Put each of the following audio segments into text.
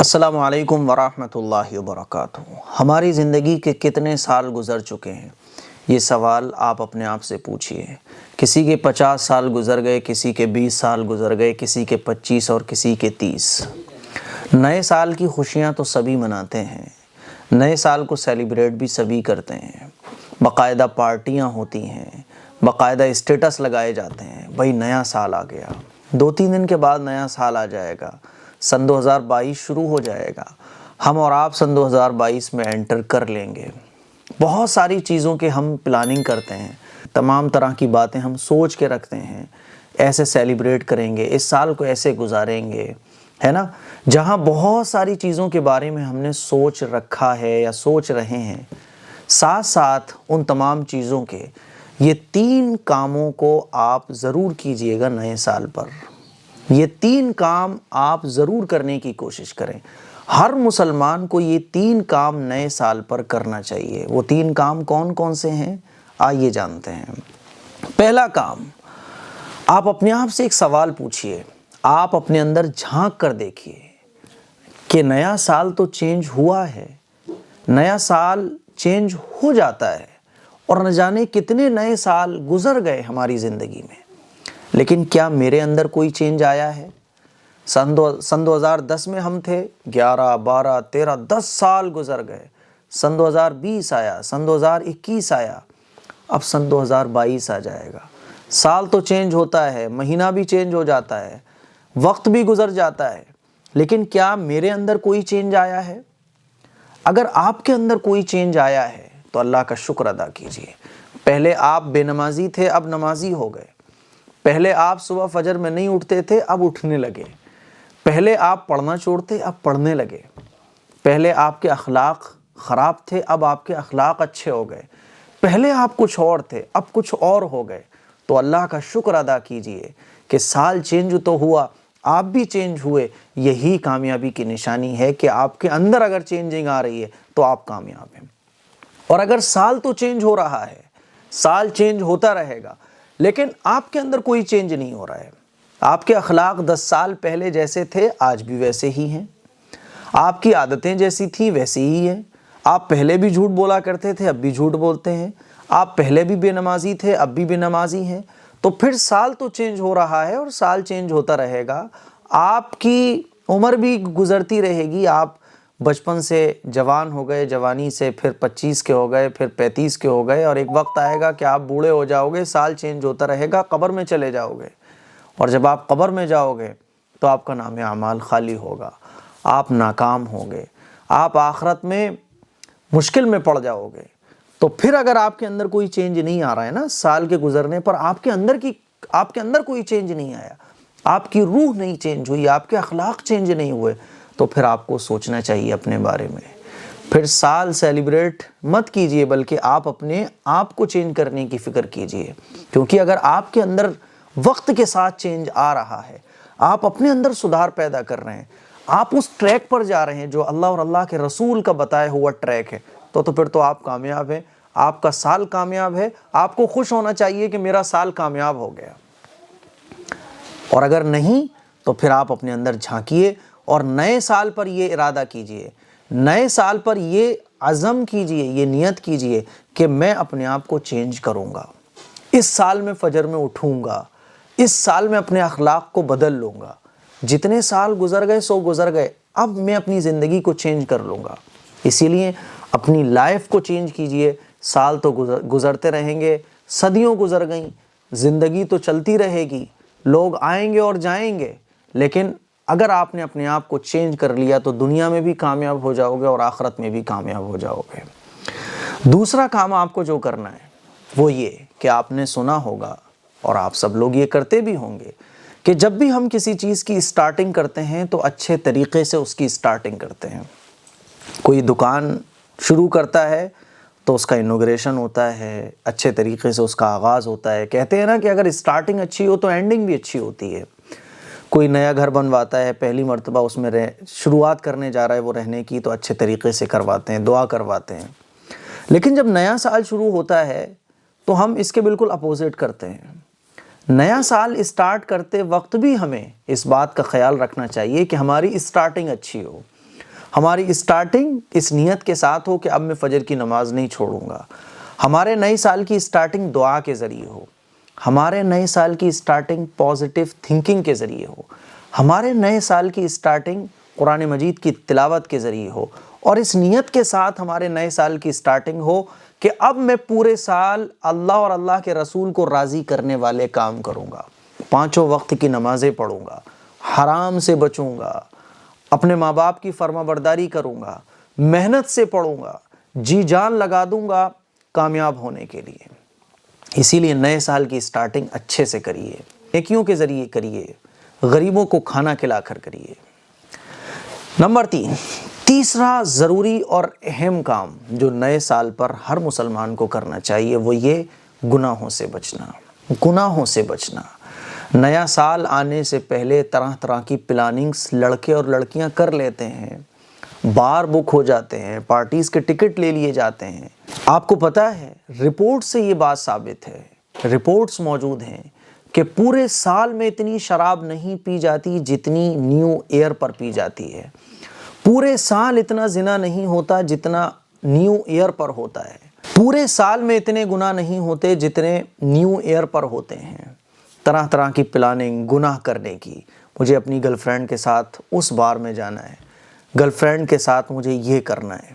السلام علیکم ورحمۃ اللہ وبرکاتہ۔ ہماری زندگی کے کتنے سال گزر چکے ہیں، یہ سوال آپ اپنے آپ سے پوچھئے۔ کسی کے 50 سال گزر گئے، کسی کے 20 سال گزر گئے، کسی کے 25 اور کسی کے 30۔ نئے سال کی خوشیاں تو سبھی مناتے ہیں، نئے سال کو سیلیبریٹ بھی سبھی کرتے ہیں، باقاعدہ پارٹیاں ہوتی ہیں، باقاعدہ اسٹیٹس لگائے جاتے ہیں، بھائی نیا سال آ گیا، 2-3 دن کے بعد نیا سال آ جائے گا، سن 2022 شروع ہو جائے گا، ہم اور آپ سن 2022 میں انٹر کر لیں گے۔ بہت ساری چیزوں کے ہم پلاننگ کرتے ہیں، تمام طرح کی باتیں ہم سوچ کے رکھتے ہیں، ایسے سیلیبریٹ کریں گے، اس سال کو ایسے گزاریں گے، ہے نا؟ جہاں بہت ساری چیزوں کے بارے میں ہم نے سوچ رکھا ہے یا سوچ رہے ہیں، ساتھ ساتھ ان تمام چیزوں کے یہ 3 کاموں کو آپ ضرور کیجئے گا نئے سال پر۔ یہ 3 کام آپ ضرور کرنے کی کوشش کریں۔ ہر مسلمان کو یہ 3 کام نئے سال پر کرنا چاہیے۔ وہ 3 کام کون کون سے ہیں؟ آئیے جانتے ہیں۔ پہلا کام، آپ اپنے آپ سے ایک سوال پوچھئے، آپ اپنے اندر جھانک کر دیکھئے کہ نیا سال تو چینج ہوا ہے، نیا سال چینج ہو جاتا ہے، اور نہ جانے کتنے نئے سال گزر گئے ہماری زندگی میں، لیکن کیا میرے اندر کوئی چینج آیا ہے؟ سن 2010 میں ہم تھے، 11، 12، 13، 10 سال گزر گئے، سن 2020 آیا، سن 2021 آیا، اب سن 2022 آ جائے گا۔ سال تو چینج ہوتا ہے، مہینہ بھی چینج ہو جاتا ہے، وقت بھی گزر جاتا ہے، لیکن کیا میرے اندر کوئی چینج آیا ہے؟ اگر آپ کے اندر کوئی چینج آیا ہے تو اللہ کا شکر ادا کیجئے۔ پہلے آپ بے نمازی تھے، اب نمازی ہو گئے۔ پہلے آپ صبح فجر میں نہیں اٹھتے تھے، اب اٹھنے لگے۔ پہلے آپ پڑھنا چھوڑتے، اب پڑھنے لگے۔ پہلے آپ کے اخلاق خراب تھے، اب آپ کے اخلاق اچھے ہو گئے۔ پہلے آپ کچھ اور تھے، اب کچھ اور ہو گئے۔ تو اللہ کا شکر ادا کیجئے کہ سال چینج تو ہوا، آپ بھی چینج ہوئے۔ یہی کامیابی کی نشانی ہے کہ آپ کے اندر اگر چینجنگ آ رہی ہے تو آپ کامیاب ہیں۔ اور اگر سال تو چینج ہو رہا ہے، سال چینج ہوتا رہے گا، لیکن آپ کے اندر کوئی چینج نہیں ہو رہا ہے، آپ کے اخلاق 10 سال پہلے جیسے تھے آج بھی ویسے ہی ہیں، آپ کی عادتیں جیسی تھیں ویسی ہی ہیں، آپ پہلے بھی جھوٹ بولا کرتے تھے اب بھی جھوٹ بولتے ہیں، آپ پہلے بھی بے نمازی تھے اب بھی بے نمازی ہیں، تو پھر سال تو چینج ہو رہا ہے اور سال چینج ہوتا رہے گا۔ آپ کی عمر بھی گزرتی رہے گی، آپ بچپن سے جوان ہو گئے، جوانی سے پھر 25 کے ہو گئے، پھر 35 کے ہو گئے، اور ایک وقت آئے گا کہ آپ بوڑھے ہو جاؤ گے، سال چینج ہوتا رہے گا، قبر میں چلے جاؤ گے، اور جب آپ قبر میں جاؤ گے تو آپ کا نام اعمال خالی ہوگا، آپ ناکام ہوں گے، آپ آخرت میں مشکل میں پڑ جاؤ گے۔ تو پھر اگر آپ کے اندر کوئی چینج نہیں آ رہا ہے نا، سال کے گزرنے پر آپ کے اندر کوئی چینج نہیں آیا، آپ کی روح نہیں چینج ہوئی، آپ کے اخلاق چینج نہیں ہوئے، تو پھر آپ کو سوچنا چاہیے اپنے بارے میں۔ پھر سال سیلیبریٹ مت کیجئے، بلکہ آپ اپنے آپ کو چینج کرنے کی فکر کیجئے، کیونکہ اگر آپ کے اندر وقت کے ساتھ چینج آ رہا ہے، آپ اپنے اندر سدھار پیدا کر رہے ہیں، آپ اس ٹریک پر جا رہے ہیں جو اللہ اور اللہ کے رسول کا بتایا ہوا ٹریک ہے، تو پھر تو آپ کامیاب ہیں، آپ کا سال کامیاب ہے، آپ کو خوش ہونا چاہیے کہ میرا سال کامیاب ہو گیا۔ اور اگر نہیں تو پھر آپ اپنے اندر جھانکیے اور نئے سال پر یہ ارادہ کیجئے، نئے سال پر یہ عزم کیجئے، یہ نیت کیجئے کہ میں اپنے آپ کو چینج کروں گا، اس سال میں فجر میں اٹھوں گا، اس سال میں اپنے اخلاق کو بدل لوں گا، جتنے سال گزر گئے سو گزر گئے، اب میں اپنی زندگی کو چینج کر لوں گا۔ اسی لیے اپنی لائف کو چینج کیجئے۔ سال تو گزرتے رہیں گے، صدیوں گزر گئیں، زندگی تو چلتی رہے گی، لوگ آئیں گے اور جائیں گے، لیکن اگر آپ نے اپنے آپ کو چینج کر لیا تو دنیا میں بھی کامیاب ہو جاؤ گے اور آخرت میں بھی کامیاب ہو جاؤ گے۔ دوسرا کام آپ کو جو کرنا ہے وہ یہ کہ آپ نے سنا ہوگا اور آپ سب لوگ یہ کرتے بھی ہوں گے کہ جب بھی ہم کسی چیز کی اسٹارٹنگ کرتے ہیں تو اچھے طریقے سے اس کی اسٹارٹنگ کرتے ہیں۔ کوئی دکان شروع کرتا ہے تو اس کا انوگریشن ہوتا ہے، اچھے طریقے سے اس کا آغاز ہوتا ہے۔ کہتے ہیں نا کہ اگر اسٹارٹنگ اچھی ہو تو اینڈنگ بھی اچھی ہوتی ہے۔ کوئی نیا گھر بنواتا ہے، پہلی مرتبہ اس میں شروعات کرنے جا رہا ہے وہ رہنے کی، تو اچھے طریقے سے کرواتے ہیں، دعا کرواتے ہیں۔ لیکن جب نیا سال شروع ہوتا ہے تو ہم اس کے بالکل اپوزٹ کرتے ہیں۔ نیا سال اسٹارٹ کرتے وقت بھی ہمیں اس بات کا خیال رکھنا چاہیے کہ ہماری اسٹارٹنگ اچھی ہو، ہماری اسٹارٹنگ اس نیت کے ساتھ ہو کہ اب میں فجر کی نماز نہیں چھوڑوں گا. ہمارے نئے سال کی اسٹارٹنگ دعا کے ذریعے ہو. ہمارے نئے سال کی اسٹارٹنگ پازیٹیو تھنکنگ کے ذریعے ہو. ہمارے نئے سال کی اسٹارٹنگ قرآن مجید کی تلاوت کے ذریعے ہو. اور اس نیت کے ساتھ ہمارے نئے سال کی اسٹارٹنگ ہو کہ اب میں پورے سال اللہ اور اللہ کے رسول کو راضی کرنے والے کام کروں گا. 5 وقت کی نمازیں پڑھوں گا, حرام سے بچوں گا, اپنے ماں باپ کی فرما برداری کروں گا, محنت سے پڑھوں گا, جی جان لگا دوں گا کامیاب ہونے کے لیے. اسی لیے نئے سال کی اسٹارٹنگ اچھے سے کریے, نیکیوں کے ذریعے کریے, غریبوں کو کھانا کھلا کر کریے. نمبر 3, تیسرا ضروری اور اہم کام جو نئے سال پر ہر مسلمان کو کرنا چاہیے وہ یہ گناہوں سے بچنا. گناہوں سے بچنا. نیا سال آنے سے پہلے طرح طرح کی پلاننگز لڑکے اور لڑکیاں کر لیتے ہیں, بار بک ہو جاتے ہیں, پارٹیز کے ٹکٹ لے لیے جاتے ہیں. آپ کو پتہ ہے رپورٹ سے یہ بات ثابت ہے, رپورٹس موجود ہیں کہ پورے سال میں اتنی شراب نہیں پی جاتی جتنی نیو ایئر پر پی جاتی ہے. پورے سال اتنا زنا نہیں ہوتا جتنا نیو ایئر پر ہوتا ہے. پورے سال میں اتنے گناہ نہیں ہوتے جتنے نیو ایئر پر ہوتے ہیں. طرح طرح کی پلاننگ گناہ کرنے کی. مجھے اپنی گرل فرینڈ کے ساتھ اس بار میں جانا ہے, گرل فرینڈ کے ساتھ مجھے یہ کرنا ہے.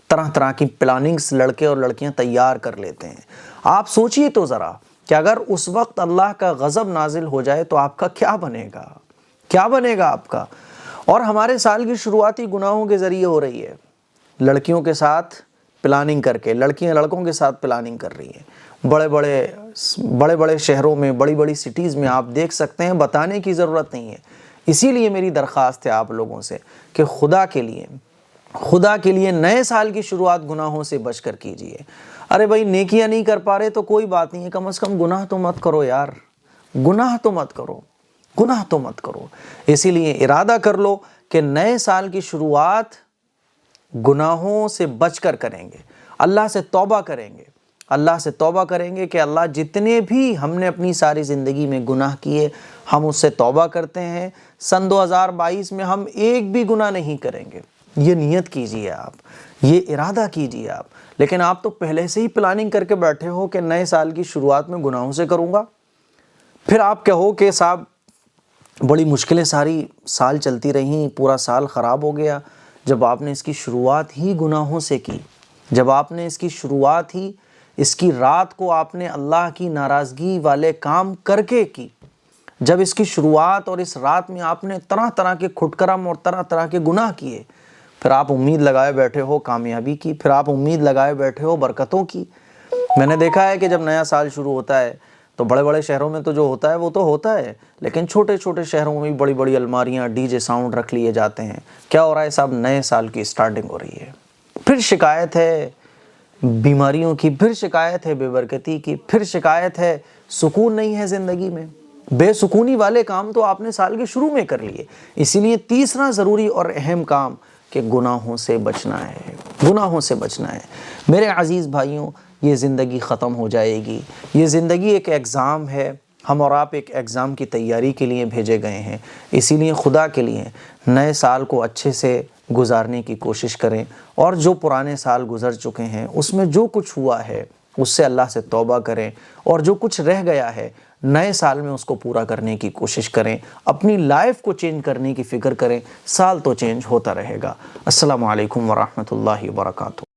طرح طرح کی پلاننگز لڑکے اور لڑکیاں تیار کر لیتے ہیں. آپ سوچئے تو ذرا کہ اگر اس وقت اللہ کا غضب نازل ہو جائے تو آپ کا کیا بنے گا, کیا بنے گا آپ کا. اور ہمارے سال کی شروعاتی گناہوں کے ذریعے ہو رہی ہے. لڑکیوں کے ساتھ پلاننگ کر کے, لڑکیاں لڑکوں کے ساتھ پلاننگ کر رہی ہیں. بڑے بڑے شہروں میں, بڑی بڑی سٹیز میں آپ دیکھ سکتے ہیں, بتانے کی ضرورت نہیں ہے. اسی لیے میری درخواست ہے آپ لوگوں سے کہ خدا کے لیے نئے سال کی شروعات گناہوں سے بچ کر کیجیے. ارے بھائی نیکیاں نہیں کر پا رہے تو کوئی بات نہیں ہے, کم از کم گناہ تو مت کرو یار, گناہ تو مت کرو, گناہ تو مت کرو. اسی لیے ارادہ کر لو کہ نئے سال کی شروعات گناہوں سے بچ کر کریں گے. اللہ سے توبہ کریں گے, اللہ سے توبہ کریں گے کہ اللہ جتنے بھی ہم نے اپنی ساری زندگی میں گناہ کیے ہم اس سے توبہ کرتے ہیں. سن 2022 میں ہم ایک بھی گناہ نہیں کریں گے. یہ نیت کیجئے آپ, یہ ارادہ کیجئے آپ. لیکن آپ تو پہلے سے ہی پلاننگ کر کے بیٹھے ہو کہ نئے سال کی شروعات میں گناہوں سے کروں گا. پھر آپ کہو کہ صاحب بڑی مشکلیں ساری سال چلتی رہیں, پورا سال خراب ہو گیا. جب آپ نے اس کی شروعات ہی گناہوں سے کی, جب آپ نے اس کی شروعات ہی اس کی رات کو آپ نے اللہ کی ناراضگی والے کام کر کے کی, جب اس کی شروعات اور اس رات میں آپ نے طرح طرح کے کھٹکرم اور طرح طرح کے گناہ کیے, پھر آپ امید لگائے بیٹھے ہو کامیابی کی, پھر آپ امید لگائے بیٹھے ہو برکتوں کی. میں نے دیکھا ہے کہ جب نیا سال شروع ہوتا ہے تو بڑے بڑے شہروں میں تو جو ہوتا ہے وہ تو ہوتا ہے, لیکن چھوٹے چھوٹے شہروں میں بھی بڑی بڑی الماریاں, ڈی جے ساؤنڈ رکھ لیے جاتے ہیں. کیا ہو رہا ہے صاحب, نئے سال کی اسٹارٹنگ ہو رہی ہے. پھر شکایت ہے بیماریوں کی, پھر شکایت ہے بے برکتی کی, پھر شکایت ہے سکون نہیں ہے زندگی میں. بے سکونی والے کام تو آپ نے سال کے شروع میں کر لیے. اسی لیے تیسرا ضروری اور اہم کام کہ گناہوں سے بچنا ہے, گناہوں سے بچنا ہے. میرے عزیز بھائیوں, یہ زندگی ختم ہو جائے گی. یہ زندگی ایک ایگزام ہے, ہم اور آپ ایک ایگزام کی تیاری کے لیے بھیجے گئے ہیں. اسی لیے خدا کے لیے نئے سال کو اچھے سے گزارنے کی کوشش کریں, اور جو پرانے سال گزر چکے ہیں اس میں جو کچھ ہوا ہے اس سے اللہ سے توبہ کریں, اور جو کچھ رہ گیا ہے نئے سال میں اس کو پورا کرنے کی کوشش کریں. اپنی لائف کو چینج کرنے کی فکر کریں, سال تو چینج ہوتا رہے گا. السلام علیکم ورحمۃ اللہ وبرکاتہ.